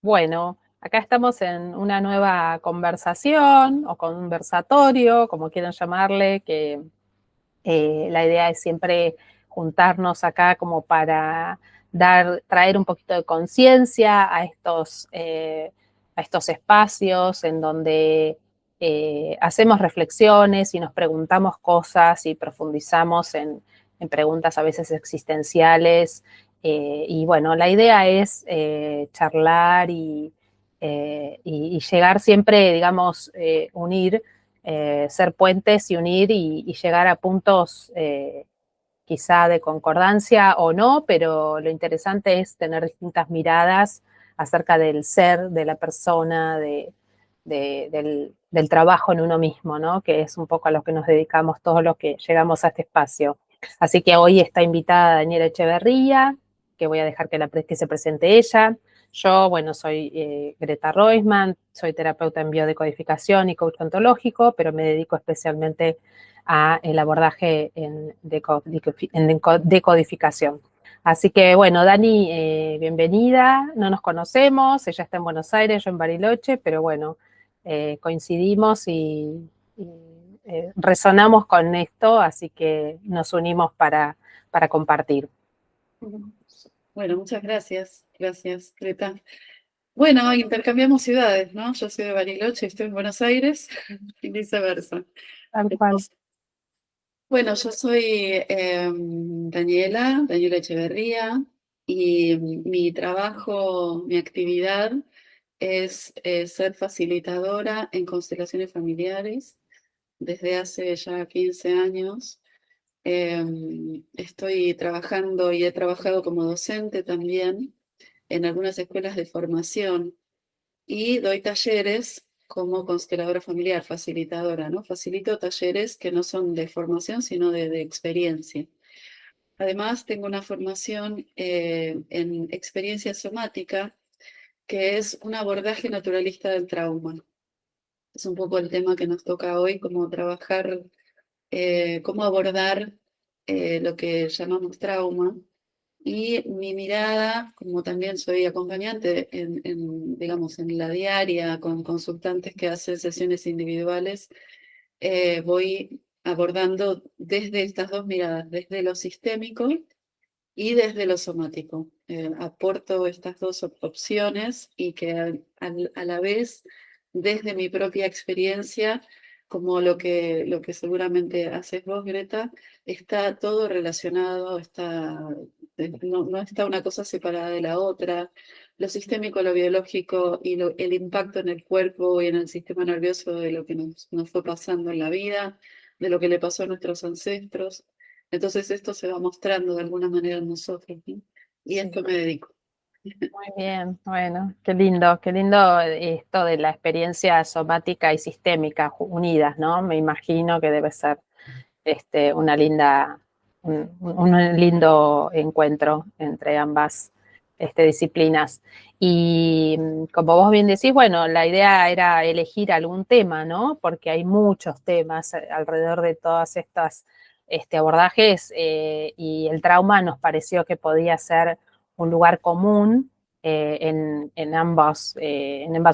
Bueno, acá estamos en una nueva conversación o conversatorio, como quieran llamarle, que la idea es siempre juntarnos acá como para traer un poquito de conciencia a estos espacios en donde hacemos reflexiones y nos preguntamos cosas y profundizamos en preguntas a veces existenciales. Y bueno, la idea es charlar y llegar siempre, digamos, unir, ser puentes y unir y llegar a puntos quizá de concordancia o no, pero lo interesante es tener distintas miradas acerca del ser, de la persona, del trabajo en uno mismo, ¿no? Que es un poco a lo que nos dedicamos todos los que llegamos a este espacio. Así que hoy está invitada Daniela Echeverría, que voy a dejar que se presente ella. Yo, bueno, soy Greta Roisman, soy terapeuta en biodecodificación y coach ontológico, pero me dedico especialmente a el abordaje en decodificación. Así que, bueno, Dani, bienvenida. No nos conocemos, ella está en Buenos Aires, yo en Bariloche, pero bueno, coincidimos y resonamos con esto, así que nos unimos para compartir. Bueno, muchas gracias. Gracias, Greta. Bueno, intercambiamos ciudades, ¿no? Yo soy de Bariloche, estoy en Buenos Aires y viceversa. Tal cual. Entonces, bueno, yo soy Daniela Echeverría, y mi trabajo, mi actividad es ser facilitadora en constelaciones familiares desde hace ya 15 años. Estoy trabajando y he trabajado como docente también en algunas escuelas de formación y doy talleres como consteladora familiar, facilitadora, ¿no? Facilito talleres que no son de formación, sino de experiencia. Además, tengo una formación en experiencia somática, que es un abordaje naturalista del trauma. Es un poco el tema que nos toca hoy, cómo trabajar, cómo abordar lo que llamamos trauma. Y mi mirada, como también soy acompañante digamos, en la diaria con consultantes que hacen sesiones individuales, voy abordando desde estas dos miradas, desde lo sistémico y desde lo somático. Aporto estas dos opciones y que a la vez, desde mi propia experiencia, como lo que seguramente haces vos, Greta, está todo relacionado, no está una cosa separada de la otra. Lo sistémico, lo biológico y el impacto en el cuerpo y en el sistema nervioso de lo que nos fue pasando en la vida, de lo que le pasó a nuestros ancestros. Entonces esto se va mostrando de alguna manera en nosotros, ¿no? Y a esto me dedico. Muy bien, bueno, qué lindo esto de la experiencia somática y sistémica unidas, ¿no? Me imagino que debe ser una un lindo encuentro entre ambas disciplinas. Y como vos bien decís, bueno, la idea era elegir algún tema, ¿no? Porque hay muchos temas alrededor de todas estas abordajes y el trauma nos pareció que podía ser un lugar común en ambos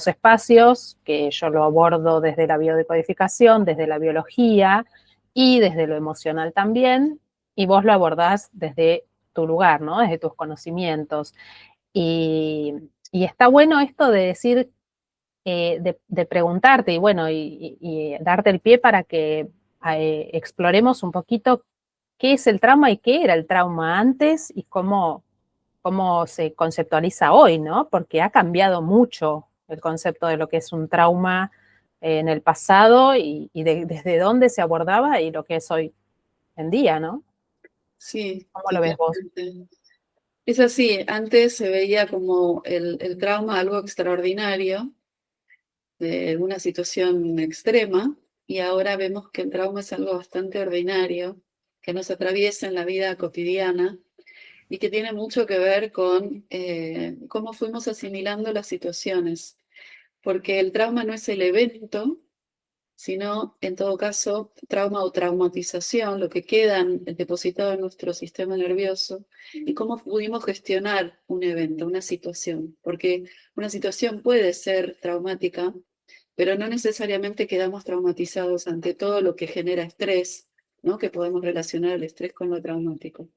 espacios, que yo lo abordo desde la biodecodificación, desde la biología, y desde lo emocional también, y vos lo abordás desde tu lugar, ¿no? Desde tus conocimientos. Y, y está bueno esto de decir, de preguntarte y bueno, y darte el pie para que exploremos un poquito qué es el trauma y qué era el trauma antes y cómo se conceptualiza hoy, ¿no? Porque ha cambiado mucho el concepto de lo que es un trauma en el pasado desde dónde se abordaba y lo que es hoy en día, ¿no? Sí, ¿Cómo lo ves vos? totalmente. Es así, antes se veía como el trauma algo extraordinario, de una situación extrema, y ahora vemos que el trauma es algo bastante ordinario, que nos atraviesa en la vida cotidiana y que tiene mucho que ver con cómo fuimos asimilando las situaciones, porque el trauma no es el evento, sino en todo caso trauma o traumatización, lo que queda depositado en nuestro sistema nervioso y cómo pudimos gestionar un evento, una situación, porque una situación puede ser traumática, pero no necesariamente quedamos traumatizados ante todo lo que genera estrés, ¿no? Que podemos relacionar el estrés con lo traumático.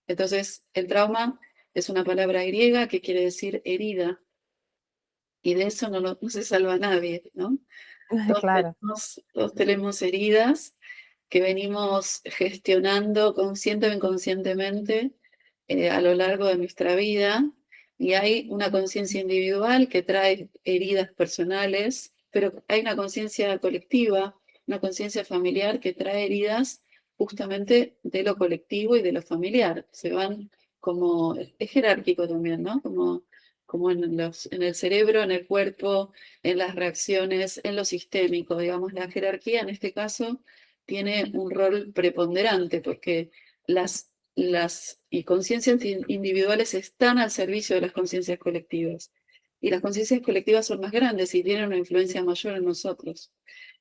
Entonces, el trauma es una palabra griega que quiere decir herida, y de eso no se salva nadie, ¿no? Claro, Todos tenemos heridas que venimos gestionando consciente o inconscientemente a lo largo de nuestra vida, y hay una conciencia individual que trae heridas personales, pero hay una conciencia colectiva, una conciencia familiar que trae heridas justamente de lo colectivo y de lo familiar. Se van como, es jerárquico también, ¿no? Como en el cerebro, en el cuerpo, en las reacciones, en lo sistémico, digamos, la jerarquía en este caso tiene un rol preponderante porque las conciencias individuales están al servicio de las conciencias colectivas. Y las conciencias colectivas son más grandes y tienen una influencia mayor en nosotros.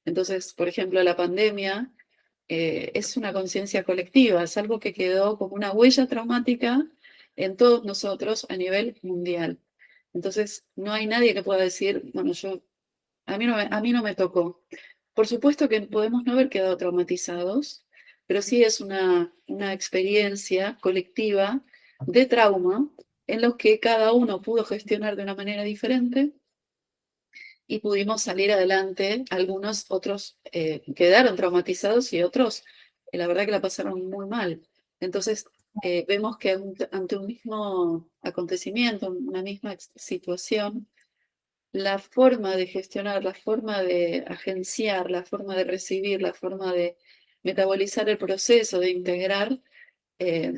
Entonces, por ejemplo, la pandemia es una conciencia colectiva, es algo que quedó como una huella traumática en todos nosotros a nivel mundial. Entonces, no hay nadie que pueda decir, bueno, a mí no me tocó. Por supuesto que podemos no haber quedado traumatizados, pero sí es una experiencia colectiva de trauma en los que cada uno pudo gestionar de una manera diferente y pudimos salir adelante. Algunos otros quedaron traumatizados y otros, la verdad que la pasaron muy mal. Entonces, vemos que ante un mismo acontecimiento, una misma situación, la forma de gestionar, la forma de agenciar, la forma de recibir, la forma de metabolizar el proceso, de integrar, eh,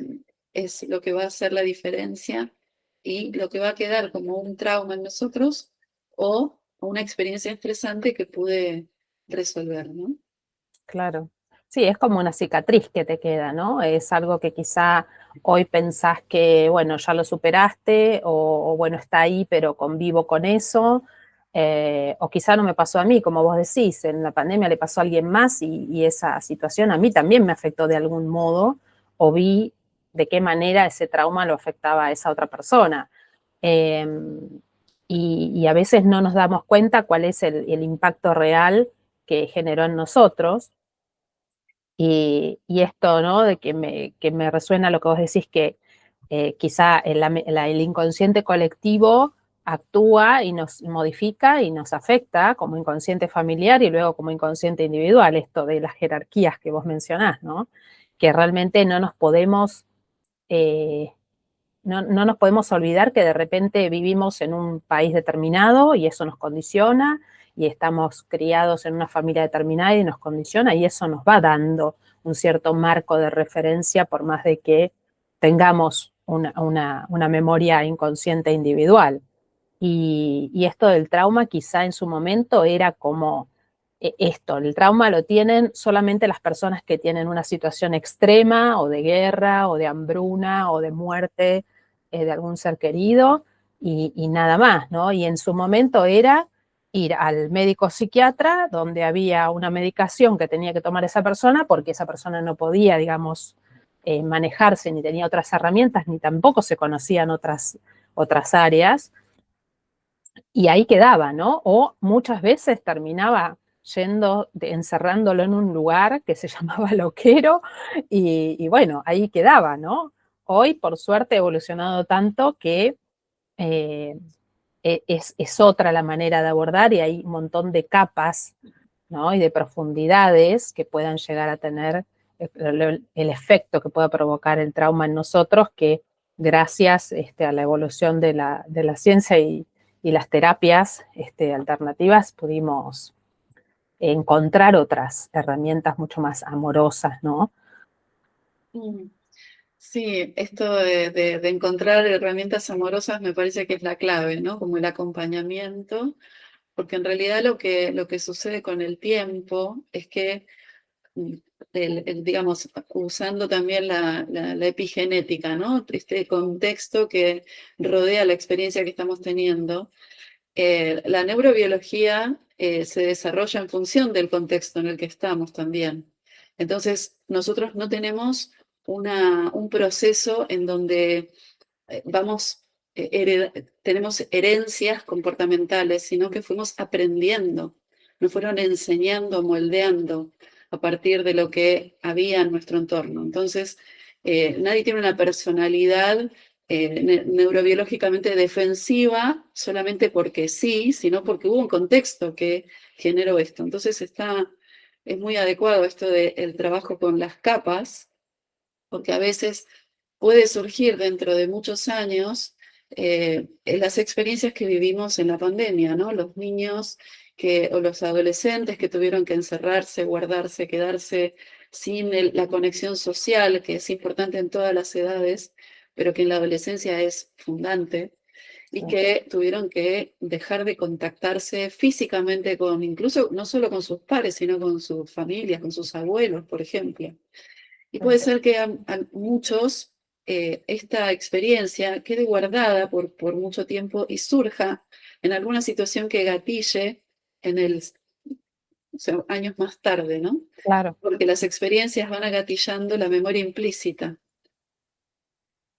es lo que va a hacer la diferencia y lo que va a quedar como un trauma en nosotros o una experiencia estresante que pude resolver, ¿no? claro. Sí, es como una cicatriz que te queda, ¿no? Es algo que quizá hoy pensás que, bueno, ya lo superaste o bueno, está ahí, pero convivo con eso. O quizá no me pasó a mí, como vos decís, en la pandemia le pasó a alguien más y esa situación a mí también me afectó de algún modo o vi de qué manera ese trauma lo afectaba a esa otra persona. Eh, y a veces no nos damos cuenta cuál es el impacto real que generó en nosotros. Y esto, ¿no? De que me resuena lo que vos decís, que quizá el inconsciente colectivo actúa y nos modifica y nos afecta como inconsciente familiar y luego como inconsciente individual, esto de las jerarquías que vos mencionás, ¿no? Que realmente eh, no nos podemos olvidar que de repente vivimos en un país determinado y eso nos condiciona y estamos criados en una familia determinada y nos condiciona y eso nos va dando un cierto marco de referencia por más de que tengamos una memoria inconsciente individual. Y esto del trauma quizá en su momento era como esto, el trauma lo tienen solamente las personas que tienen una situación extrema o de guerra o de hambruna o de muerte de algún ser querido y nada más, ¿no? Y en su momento era ir al médico psiquiatra donde había una medicación que tenía que tomar esa persona porque esa persona no podía, digamos, manejarse ni tenía otras herramientas ni tampoco se conocían otras áreas y ahí quedaba, ¿no? O muchas veces terminaba encerrándolo en un lugar que se llamaba loquero y bueno, ahí quedaba, ¿no? Hoy, por suerte, ha evolucionado tanto que eh, es otra la manera de abordar y hay un montón de capas, ¿no? Y de profundidades que puedan llegar a tener el efecto que pueda provocar el trauma en nosotros, que gracias a la evolución de la ciencia y las terapias alternativas pudimos encontrar otras herramientas mucho más amorosas, ¿no? Mm. Sí, esto de encontrar herramientas amorosas me parece que es la clave, ¿no? Como el acompañamiento, porque en realidad lo que sucede con el tiempo es que mm, digamos, usando también la epigenética, ¿no? Este contexto que rodea la experiencia que estamos teniendo, la neurobiología se desarrolla en función del contexto en el que estamos también. Entonces, nosotros no tenemos un proceso en donde tenemos herencias comportamentales, sino que fuimos aprendiendo, nos fueron enseñando, moldeando a partir de lo que había en nuestro entorno. Entonces, nadie tiene una personalidad neurobiológicamente defensiva solamente porque sí, sino porque hubo un contexto que generó esto. Entonces es muy adecuado esto del trabajo con las capas, porque a veces puede surgir dentro de muchos años en las experiencias que vivimos en la pandemia, ¿no? Los niños o los adolescentes que tuvieron que encerrarse, guardarse, quedarse sin la conexión social, que es importante en todas las edades, pero que en la adolescencia es fundante, y que tuvieron que dejar de contactarse físicamente incluso no solo con sus pares, sino con sus familias, con sus abuelos, por ejemplo. Y puede ser que a muchos esta experiencia quede guardada por mucho tiempo y surja en alguna situación que gatille o sea, años más tarde, ¿no? Claro. Porque las experiencias van agatillando la memoria implícita.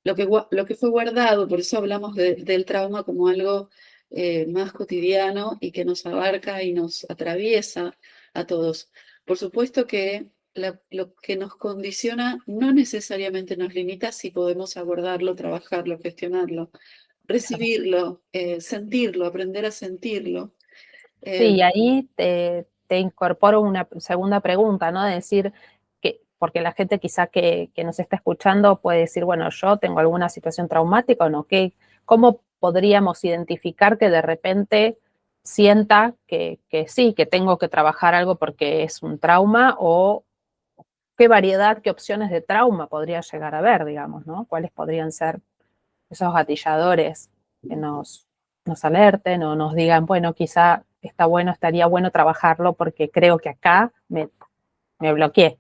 Lo que fue guardado, por eso hablamos del trauma como algo más cotidiano y que nos abarca y nos atraviesa a todos. Por supuesto que lo que nos condiciona no necesariamente nos limita si podemos abordarlo, trabajarlo, gestionarlo, recibirlo, sentirlo, aprender a sentirlo. Sí, y ahí te incorporo una segunda pregunta, ¿no? De decir, porque la gente quizá que nos está escuchando puede decir, bueno, yo tengo alguna situación traumática o no, ¿cómo podríamos identificar que de repente sienta que sí, que tengo que trabajar algo porque es un trauma, o qué variedad, qué opciones de trauma podría llegar a haber, digamos, ¿no? ¿Cuáles podrían ser esos gatilladores que nos alerten o nos digan, bueno, quizá estaría bueno trabajarlo porque creo que acá me bloqueé?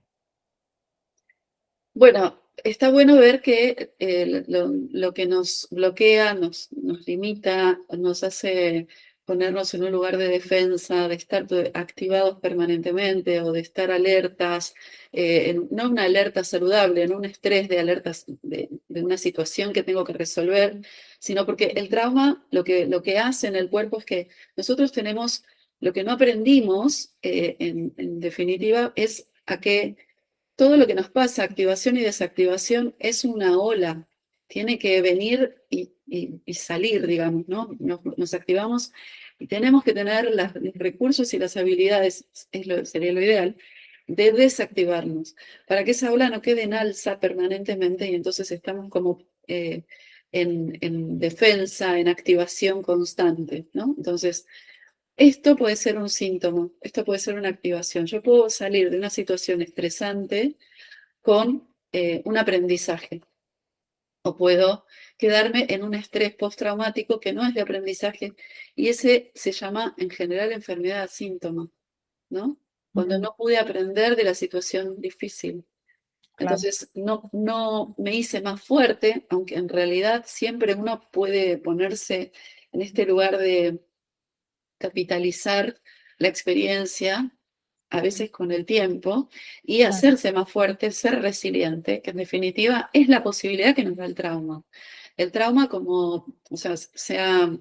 Bueno, está bueno ver que lo que nos bloquea, nos limita, nos hace ponernos en un lugar de defensa, de estar activados permanentemente o de estar alertas, no una alerta saludable, no un estrés de alertas de una situación que tengo que resolver, sino porque el trauma lo que hace en el cuerpo es que nosotros tenemos, lo que no aprendimos, en definitiva, es a que todo lo que nos pasa, activación y desactivación, es una ola. Tiene que venir y salir, digamos, ¿no? Nos activamos y tenemos que tener los recursos y las habilidades, sería lo ideal, de desactivarnos, para que esa ola no quede en alza permanentemente y entonces estamos como en defensa, en activación constante, ¿no? Entonces, esto puede ser un síntoma, esto puede ser una activación. Yo puedo salir de una situación estresante con un aprendizaje o puedo quedarme en un estrés postraumático que no es de aprendizaje y ese se llama en general enfermedad síntoma, ¿no? Cuando no pude aprender de la situación difícil. Claro. Entonces no me hice más fuerte, aunque en realidad siempre uno puede ponerse en este lugar de capitalizar la experiencia, a veces con el tiempo, y hacerse más fuerte, ser resiliente, que en definitiva es la posibilidad que nos da el trauma. El trauma como, o sea, se ha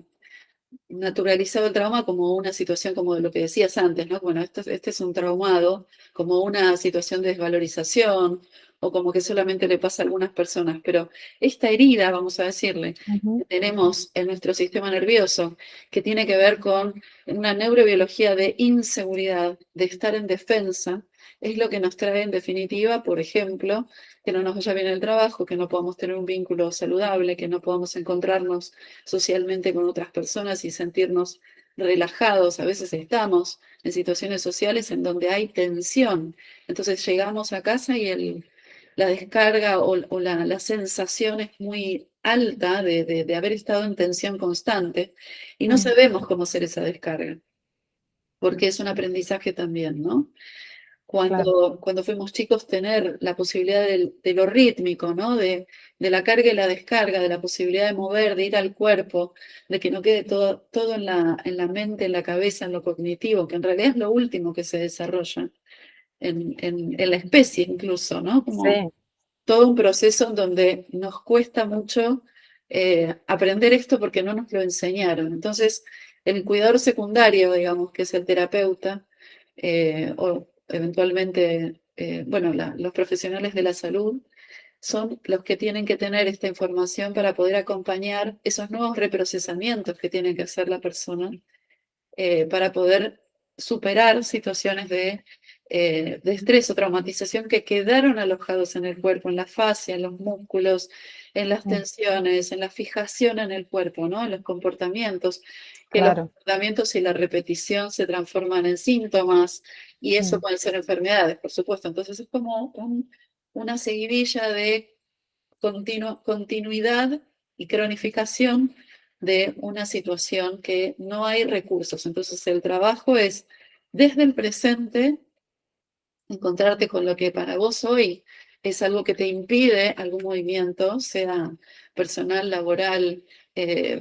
naturalizado el trauma como una situación como de lo que decías antes, ¿no? Bueno, este es un traumado, como una situación de desvalorización o como que solamente le pasa a algunas personas, pero esta herida, vamos a decirle, que tenemos en nuestro sistema nervioso, que tiene que ver con una neurobiología de inseguridad, de estar en defensa, es lo que nos trae en definitiva, por ejemplo, que no nos vaya bien el trabajo, que no podamos tener un vínculo saludable, que no podamos encontrarnos socialmente con otras personas y sentirnos relajados. A veces estamos en situaciones sociales en donde hay tensión. Entonces llegamos a casa y la descarga o la sensación es muy alta de haber estado en tensión constante y no sabemos cómo hacer esa descarga, porque es un aprendizaje también, ¿no? claro, cuando fuimos chicos, tener la posibilidad de lo rítmico, ¿no? De la carga y la descarga, de la posibilidad de mover, de ir al cuerpo, de que no quede todo en la mente, en la cabeza, en lo cognitivo, que en realidad es lo último que se desarrolla en la especie incluso, ¿no? Como sí, todo un proceso en donde nos cuesta mucho aprender esto porque no nos lo enseñaron. Entonces, el cuidador secundario, digamos, que es el terapeuta, o eventualmente, bueno, los profesionales de la salud, son los que tienen que tener esta información para poder acompañar esos nuevos reprocesamientos que tiene que hacer la persona para poder superar situaciones de estrés o traumatización que quedaron alojados en el cuerpo, en la fascia, en los músculos, en las mm, tensiones, en la fijación en el cuerpo, ¿no? En los comportamientos, que los claro, comportamientos y la repetición se transforman en síntomas y eso mm, pueden ser enfermedades, por supuesto. Entonces es como una seguidilla de continuidad y cronificación de una situación que no hay recursos. Entonces el trabajo es desde el presente encontrarte con lo que para vos hoy es algo que te impide algún movimiento, sea personal, laboral,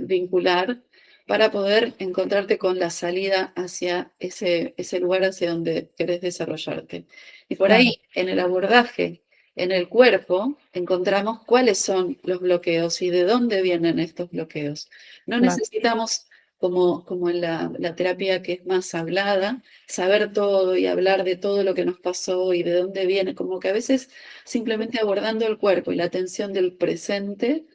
vincular, para poder encontrarte con la salida hacia ese lugar hacia donde querés desarrollarte. Y por claro, ahí, en el abordaje, en el cuerpo, encontramos cuáles son los bloqueos y de dónde vienen estos bloqueos. No claro. necesitamos, como en la terapia que es más hablada, saber todo y hablar de todo lo que nos pasó y de dónde viene, como que a veces simplemente abordando el cuerpo y la atención del presente,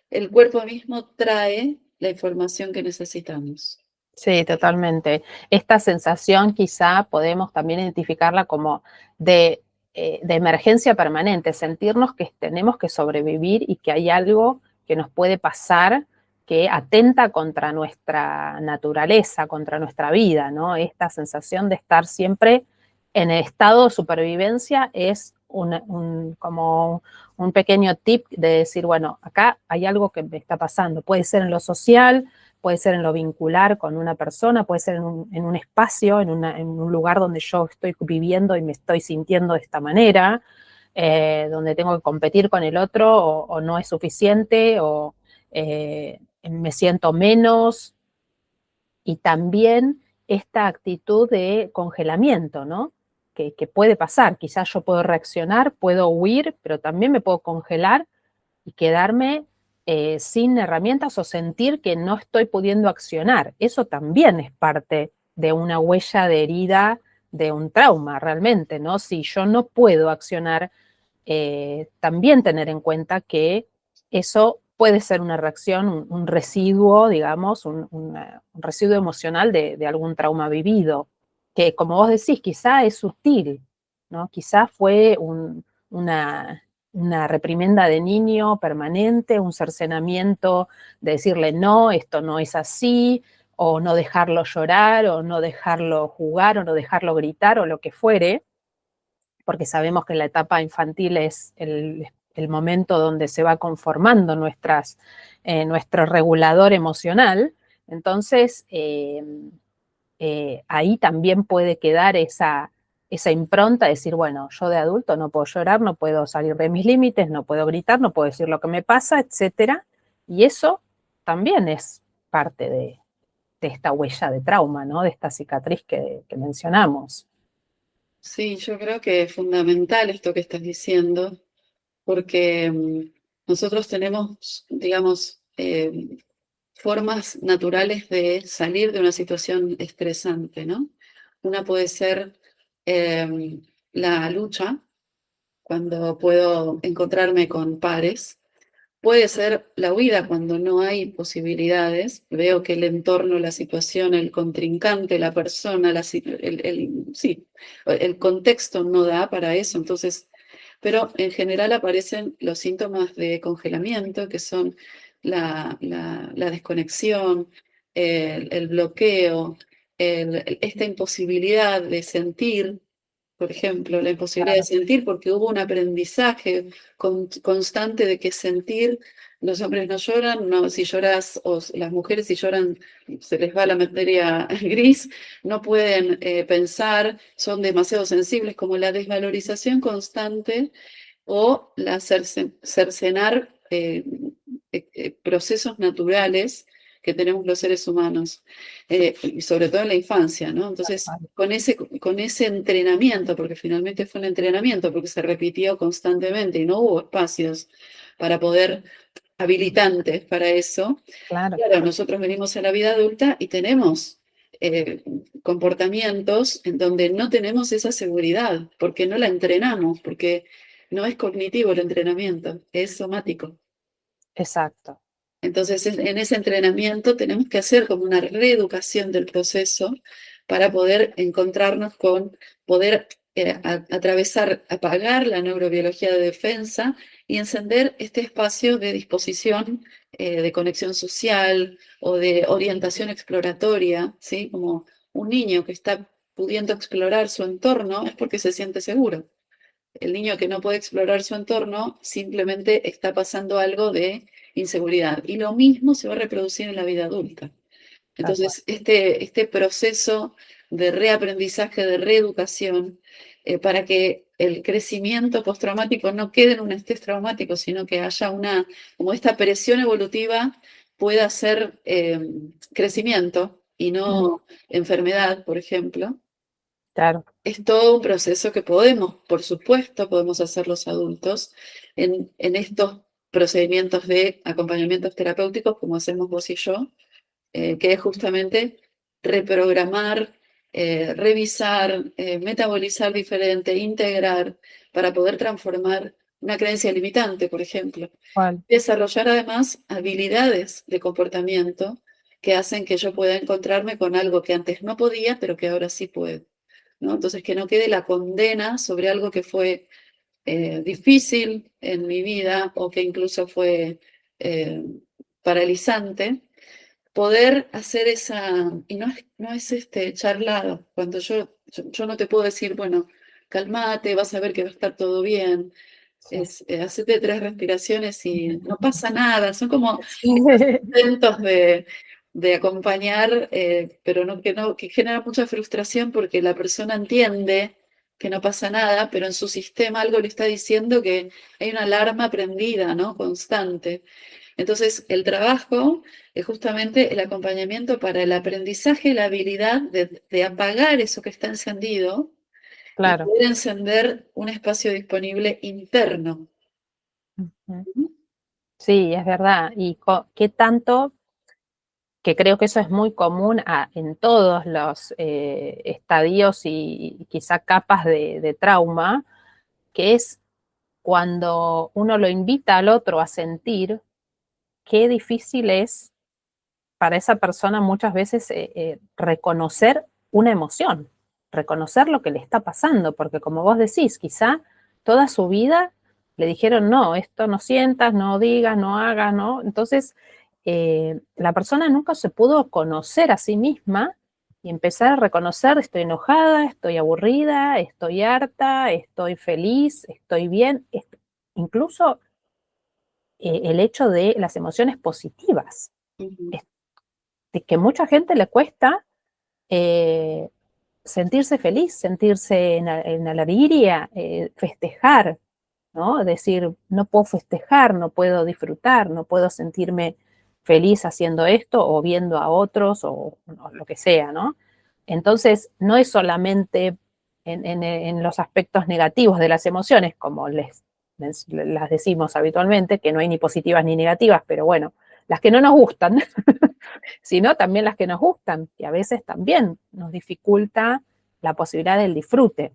el cuerpo mismo trae la información que necesitamos. Sí, totalmente. Esta sensación quizá podemos también identificarla como de, de emergencia permanente, sentirnos que tenemos que sobrevivir y que hay algo que nos puede pasar que atenta contra nuestra naturaleza, contra nuestra vida, ¿no? Esta sensación de estar siempre en el estado de supervivencia es como un pequeño tip de decir, bueno, acá hay algo que me está pasando. Puede ser en lo social, puede ser en lo vincular con una persona, puede ser en un espacio, en un lugar donde yo estoy viviendo y me estoy sintiendo de esta manera, donde tengo que competir con el otro o no es suficiente o me siento menos. Y también esta actitud de congelamiento, ¿no? Que puede pasar, quizás yo puedo reaccionar, puedo huir, pero también me puedo congelar y quedarme sin herramientas o sentir que no estoy pudiendo accionar. Eso también es parte de una huella de herida de un trauma realmente, ¿no? Si yo no puedo accionar, también tener en cuenta que eso puede ser una reacción, un residuo, digamos, un residuo emocional de algún trauma vivido, que como vos decís, quizá es sutil, ¿no? Quizá fue una reprimenda de niño permanente, un cercenamiento de decirle no, esto no es así, o no dejarlo llorar, o no dejarlo jugar, o no dejarlo gritar, o lo que fuere, porque sabemos que la etapa infantil es el momento donde se va conformando nuestro regulador emocional. Entonces, ahí también puede quedar esa impronta de decir, bueno, yo de adulto no puedo llorar, no puedo salir de mis límites, no puedo gritar, no puedo decir lo que me pasa, etcétera. Y eso también es parte de esta huella de trauma, ¿no? De esta cicatriz que mencionamos. Sí, yo creo que es fundamental esto que estás diciendo, porque nosotros tenemos, digamos, formas naturales de salir de una situación estresante, ¿no? Una puede ser la lucha, cuando puedo encontrarme con pares. Puede ser la huida cuando no hay posibilidades. Veo que el entorno, la situación, el contrincante, la persona, sí, el contexto no da para eso. Entonces, pero en general aparecen los síntomas de congelamiento, que son la desconexión, el bloqueo, esta imposibilidad de sentir, por ejemplo, la imposibilidad de Claro, sentir porque hubo un aprendizaje constante de que sentir los hombres no lloran, no, si lloras, o las mujeres si lloran se les va la materia gris, no pueden pensar, son demasiado sensibles, como la desvalorización constante o cercenar procesos naturales que tenemos los seres humanos, y sobre todo en la infancia, ¿no? Entonces, con ese entrenamiento, porque finalmente fue un entrenamiento, porque se repitió constantemente y no hubo espacios para poder habilitantes para eso. Claro, Claro, nosotros venimos a la vida adulta y tenemos comportamientos en donde no tenemos esa seguridad, porque no la entrenamos, porque no es cognitivo el entrenamiento, es somático. exacto. Entonces, en ese entrenamiento tenemos que hacer como una reeducación del proceso para poder encontrarnos con, poder atravesar, apagar la neurobiología de defensa y encender este espacio de disposición, de conexión social o de orientación exploratoria, ¿sí? Como un niño que está pudiendo explorar su entorno es porque se siente seguro. El niño que no puede explorar su entorno simplemente está pasando algo de inseguridad. Y lo mismo se va a reproducir en la vida adulta. Tal cual. Entonces, este proceso de reaprendizaje, de reeducación, para que el crecimiento postraumático no quede en un estrés traumático, sino que haya una, como esta presión evolutiva pueda ser crecimiento y Mm, no enfermedad, por ejemplo. claro, Es todo un proceso que podemos, por supuesto, podemos hacer los adultos en estos procedimientos de acompañamientos terapéuticos como hacemos vos y yo, que es justamente reprogramar, revisar, metabolizar diferente, integrar, para poder transformar una creencia limitante, por ejemplo. cual. Desarrollar además habilidades de comportamiento que hacen que yo pueda encontrarme con algo que antes no podía, pero que ahora sí puedo. ¿No? Entonces, que no quede la condena sobre algo que fue difícil en mi vida o que incluso fue eh, paralizante, poder hacer esa, y no es charlado, cuando yo no te puedo decir, bueno, calmate, vas a ver que va a estar todo bien, Sí. es, hacete 3 respiraciones y no pasa nada, son como Sí. intentos de acompañar, pero que genera mucha frustración porque la persona entiende que no pasa nada, pero en su sistema algo le está diciendo que hay una alarma prendida, ¿no? Constante. Entonces, el trabajo es justamente el acompañamiento para el aprendizaje y la habilidad de apagar eso que está encendido y Claro. poder encender un espacio disponible interno. Ujú. Sí, es verdad. Y qué tanto, que creo que eso es muy común en todos los estadios y quizá capas de trauma, que es cuando uno lo invita al otro a sentir, qué difícil es para esa persona muchas veces reconocer una emoción, reconocer lo que le está pasando, porque como vos decís, quizá toda su vida le dijeron, no, esto no sientas, no digas, no hagas, ¿no? Entonces, la persona nunca se pudo conocer a sí misma y empezar a reconocer, estoy enojada, estoy aburrida, estoy harta, estoy feliz, estoy bien, incluso el hecho de las emociones positivas, Ujú. de que mucha gente le cuesta eh, sentirse feliz, sentirse en alegría, festejar, ¿no? Decir, no puedo festejar, no puedo disfrutar, no puedo sentirme feliz haciendo esto o viendo a otros o lo que sea, ¿no? Entonces, no es solamente en los aspectos negativos de las emociones, como las decimos habitualmente, que no hay ni positivas ni negativas, pero bueno, las que no nos gustan, sino también las que nos gustan, y a veces también nos dificulta la posibilidad del disfrute.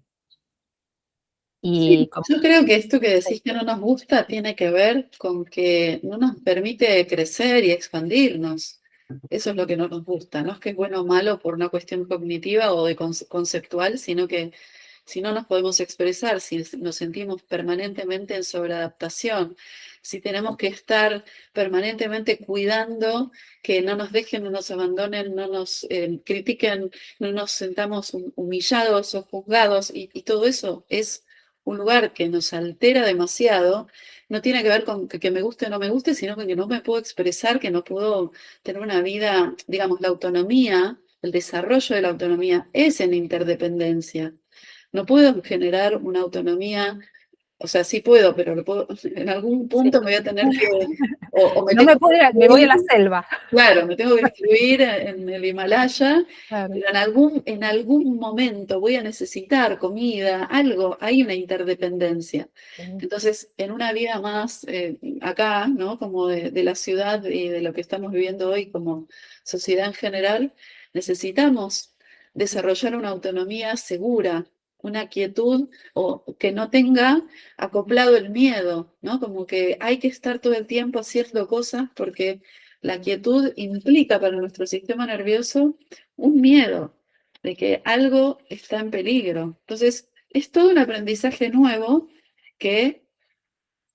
Sí, Y como, yo creo que esto que decís que no nos gusta tiene que ver con que no nos permite crecer y expandirnos. Eso es lo que no nos gusta. No es que es bueno o malo por una cuestión cognitiva o de conceptual, sino que si no nos podemos expresar, si nos sentimos permanentemente en sobreadaptación, si tenemos que estar permanentemente cuidando que no nos dejen, no nos abandonen, no nos critiquen, no nos sentamos humillados o juzgados, y todo eso es un lugar que nos altera demasiado, no tiene que ver con que me guste o no me guste, sino con que no me puedo expresar, que no puedo tener una vida, digamos, la autonomía, el desarrollo de la autonomía es en interdependencia. No puedo generar una autonomía, o sea, sí puedo, pero en algún Sí. punto me voy a tener que, o me No tengo me puedo que me voy a la excluir. selva. Claro, me tengo que excluir en el Himalaya, Claro. pero en algún momento voy a necesitar comida, algo, hay una interdependencia. Sí. Entonces, en una vida más acá, ¿no? Como de la ciudad y de lo que estamos viviendo hoy como sociedad en general, necesitamos desarrollar una autonomía segura, una quietud o que no tenga acoplado el miedo, ¿no? Como que hay que estar todo el tiempo haciendo cosas porque la quietud implica para nuestro sistema nervioso un miedo de que algo está en peligro. Entonces, es todo un aprendizaje nuevo que,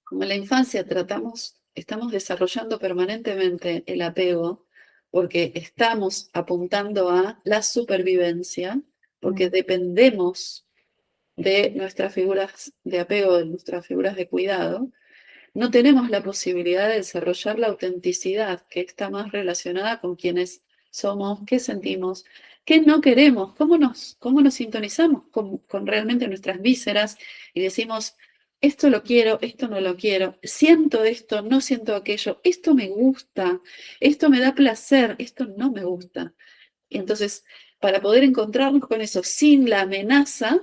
como en la infancia estamos desarrollando permanentemente el apego porque estamos apuntando a la supervivencia, porque Mm. dependemos de nuestras figuras de apego, de nuestras figuras de cuidado, no tenemos la posibilidad de desarrollar la autenticidad que está más relacionada con quienes somos, qué sentimos, qué no queremos, cómo nos sintonizamos con realmente nuestras vísceras y decimos, esto lo quiero, esto no lo quiero, siento esto, no siento aquello, esto me gusta, esto me da placer, esto no me gusta. Y entonces, para poder encontrarnos con eso sin la amenaza,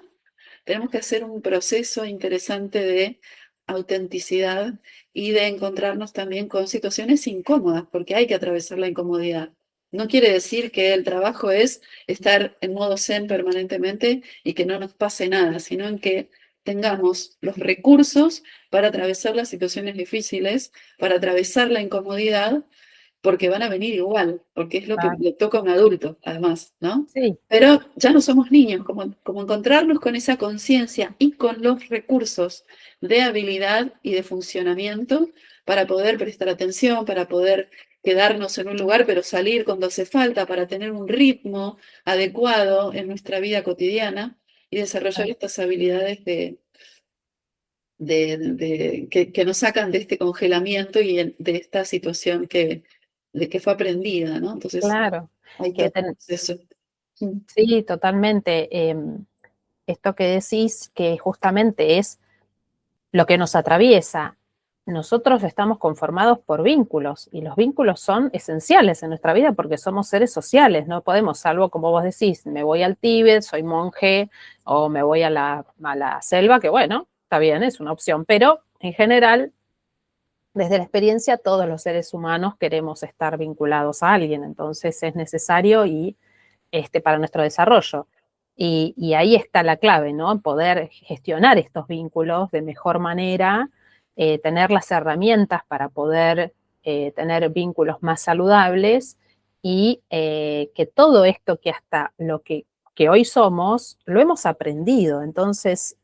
tenemos que hacer un proceso interesante de autenticidad y de encontrarnos también con situaciones incómodas, porque hay que atravesar la incomodidad. No quiere decir que el trabajo es estar en modo zen permanentemente y que no nos pase nada, sino en que tengamos los recursos para atravesar las situaciones difíciles, para atravesar la incomodidad porque van a venir igual, porque es lo que Claro. le toca a un adulto, además, ¿no? Sí, Pero ya no somos niños, como encontrarnos con esa conciencia y con los recursos de habilidad y de funcionamiento para poder prestar atención, para poder quedarnos en un lugar, pero salir cuando hace falta, para tener un ritmo adecuado en nuestra vida cotidiana y desarrollar claro. estas habilidades que nos sacan de este congelamiento y de esta situación de que fue aprendida, ¿no? Entonces, Claro. hay Que todo eso. Mm. sí, totalmente. Esto que decís, que justamente es lo que nos atraviesa. Nosotros estamos conformados por vínculos y los vínculos son esenciales en nuestra vida porque somos seres sociales, no podemos, salvo como vos decís, me voy al Tíbet, soy monje o me voy a la selva, que bueno, está bien, es una opción, pero en general, desde la experiencia, todos los seres humanos queremos estar vinculados a alguien, entonces es necesario y para nuestro desarrollo. Y ahí está la clave, ¿no? Poder gestionar estos vínculos de mejor manera, tener las herramientas para poder tener vínculos más saludables y que todo esto que hasta lo que hoy somos, lo hemos aprendido. Entonces,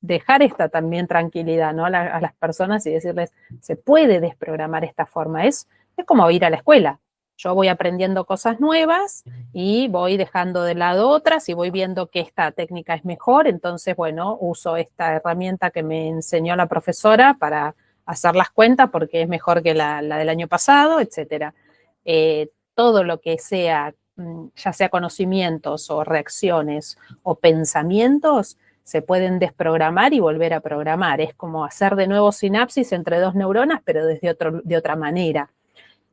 dejar esta también tranquilidad, ¿no? A las personas y decirles, se puede desprogramar esta forma. Es como ir a la escuela. Yo voy aprendiendo cosas nuevas y voy dejando de lado otras y voy viendo que esta técnica es mejor, entonces, bueno, uso esta herramienta que me enseñó la profesora para hacer las cuentas porque es mejor que la del año pasado, etcétera. Todo lo que sea, ya sea conocimientos o reacciones o pensamientos, se pueden desprogramar y volver a programar. Es como hacer de nuevo sinapsis entre dos neuronas, pero de otra manera.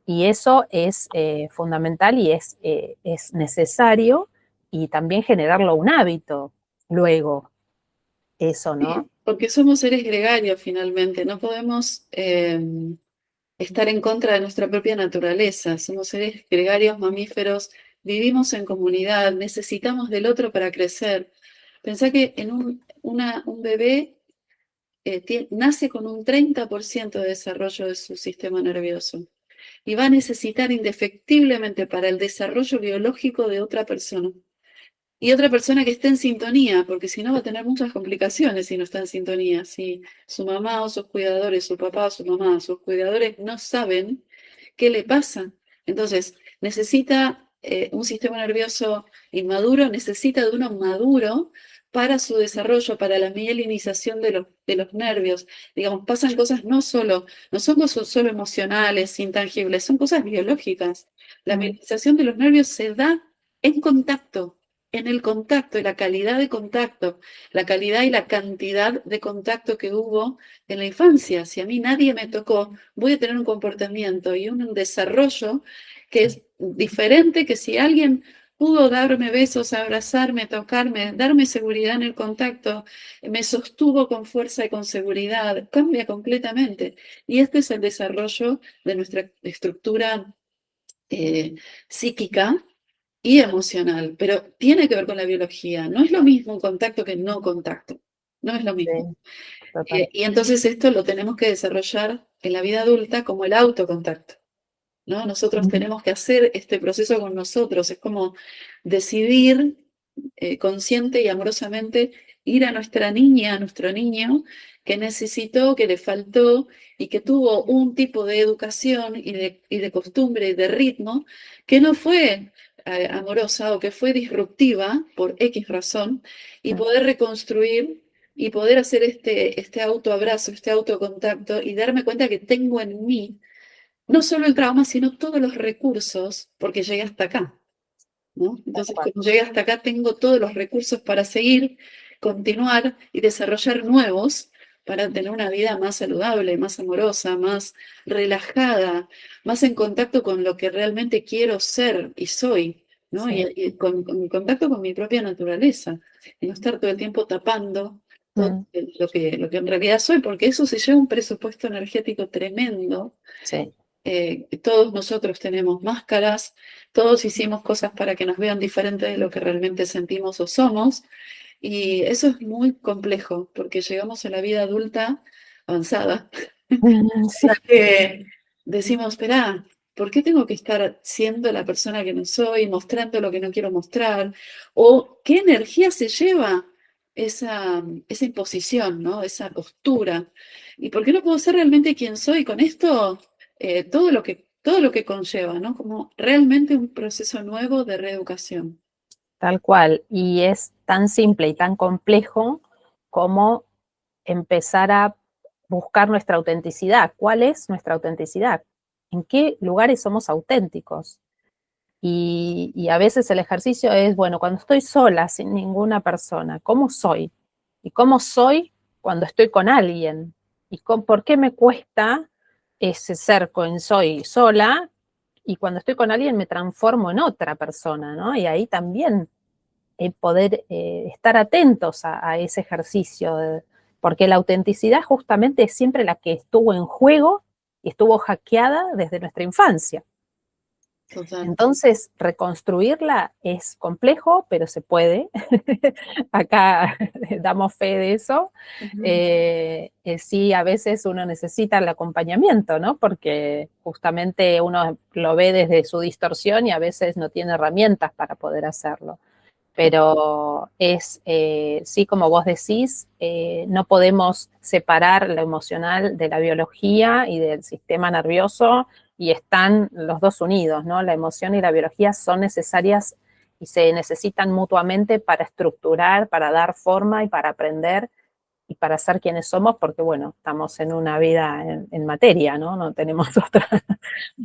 Y eso es fundamental y es necesario y también generarlo un hábito luego, eso, ¿no? Sí, porque somos seres gregarios finalmente, no podemos estar en contra de nuestra propia naturaleza, somos seres gregarios, mamíferos, vivimos en comunidad, necesitamos del otro para crecer. Pensá que un bebé nace con un 30% de desarrollo de su sistema nervioso y va a necesitar indefectiblemente para el desarrollo biológico de otra persona. Y otra persona que esté en sintonía, porque si no va a tener muchas complicaciones si no está en sintonía. Si su mamá o sus cuidadores, su papá o su mamá, sus cuidadores no saben qué le pasa. Entonces, necesita un sistema nervioso inmaduro, necesita de uno maduro para su desarrollo, para la mielinización de los nervios. Digamos, pasan cosas no son cosas solo emocionales, intangibles, son cosas biológicas. La mielinización de los nervios se da en contacto, en el contacto, y la calidad de contacto, la calidad y la cantidad de contacto que hubo en la infancia. Si a mí nadie me tocó, voy a tener un comportamiento y un desarrollo que es diferente que si alguien pudo darme besos, abrazarme, tocarme, darme seguridad en el contacto, me sostuvo con fuerza y con seguridad, cambia completamente. Y este es el desarrollo de nuestra estructura psíquica y emocional, pero tiene que ver con la biología. No es lo mismo un contacto que no contacto. No es lo mismo. Sí, total. Y entonces esto lo tenemos que desarrollar en la vida adulta como el autocontacto, ¿no? Nosotros tenemos que hacer este proceso con nosotros. Es como decidir consciente y amorosamente ir a nuestra niña, a nuestro niño, que necesitó, que le faltó y que tuvo un tipo de educación y de costumbre y de ritmo que no fue amorosa o que fue disruptiva por X razón, y poder reconstruir y poder hacer este autoabrazo, este autocontacto y darme cuenta que tengo en mí no solo el trauma, sino todos los recursos, porque llegué hasta acá, ¿no? Tal Entonces, cual. como llegué hasta acá, tengo todos los recursos para seguir, continuar y desarrollar nuevos para tener una vida más saludable, más amorosa, más relajada, más en contacto con lo que realmente quiero ser y soy, ¿no? Sí. Y con contacto con mi propia naturaleza, y no estar todo el tiempo tapando todo Mm, lo que en realidad soy, porque eso se lleva un presupuesto energético tremendo. sí. Todos nosotros tenemos máscaras, todos hicimos cosas para que nos vean diferente de lo que realmente sentimos o somos, y eso es muy complejo, porque llegamos a la vida adulta avanzada, Sí. la que decimos, espera, ¿por qué tengo que estar siendo la persona que no soy, mostrando lo que no quiero mostrar? ¿O qué energía se lleva esa imposición, ¿no? Esa postura? ¿Y por qué no puedo ser realmente quien soy con esto? Todo lo que conlleva, ¿no? Como realmente un proceso nuevo de reeducación. Tal cual. Y es tan simple y tan complejo como empezar a buscar nuestra autenticidad. ¿Cuál es nuestra autenticidad? ¿En qué lugares somos auténticos? Y a veces el ejercicio es, bueno, cuando estoy sola, sin ninguna persona, ¿cómo soy? ¿Y cómo soy cuando estoy con alguien? ¿Y por qué me cuesta ese ser con soy sola? Y cuando estoy con alguien me transformo en otra persona, ¿no? Y ahí también poder estar atentos a ese ejercicio, porque la autenticidad justamente es siempre la que estuvo en juego y estuvo hackeada desde nuestra infancia. Total. Entonces, reconstruirla es complejo, pero se puede. Acá damos fe de eso. Ujú. Sí, a veces uno necesita el acompañamiento, ¿no? Porque justamente uno lo ve desde su distorsión y a veces no tiene herramientas para poder hacerlo. Pero es, sí, como vos decís, no podemos separar lo emocional de la biología y del sistema nervioso, y están los dos unidos, ¿no? La emoción y la biología son necesarias y se necesitan mutuamente para estructurar, para dar forma y para aprender y para ser quienes somos, porque bueno, estamos en una vida en materia, ¿no? No tenemos otra.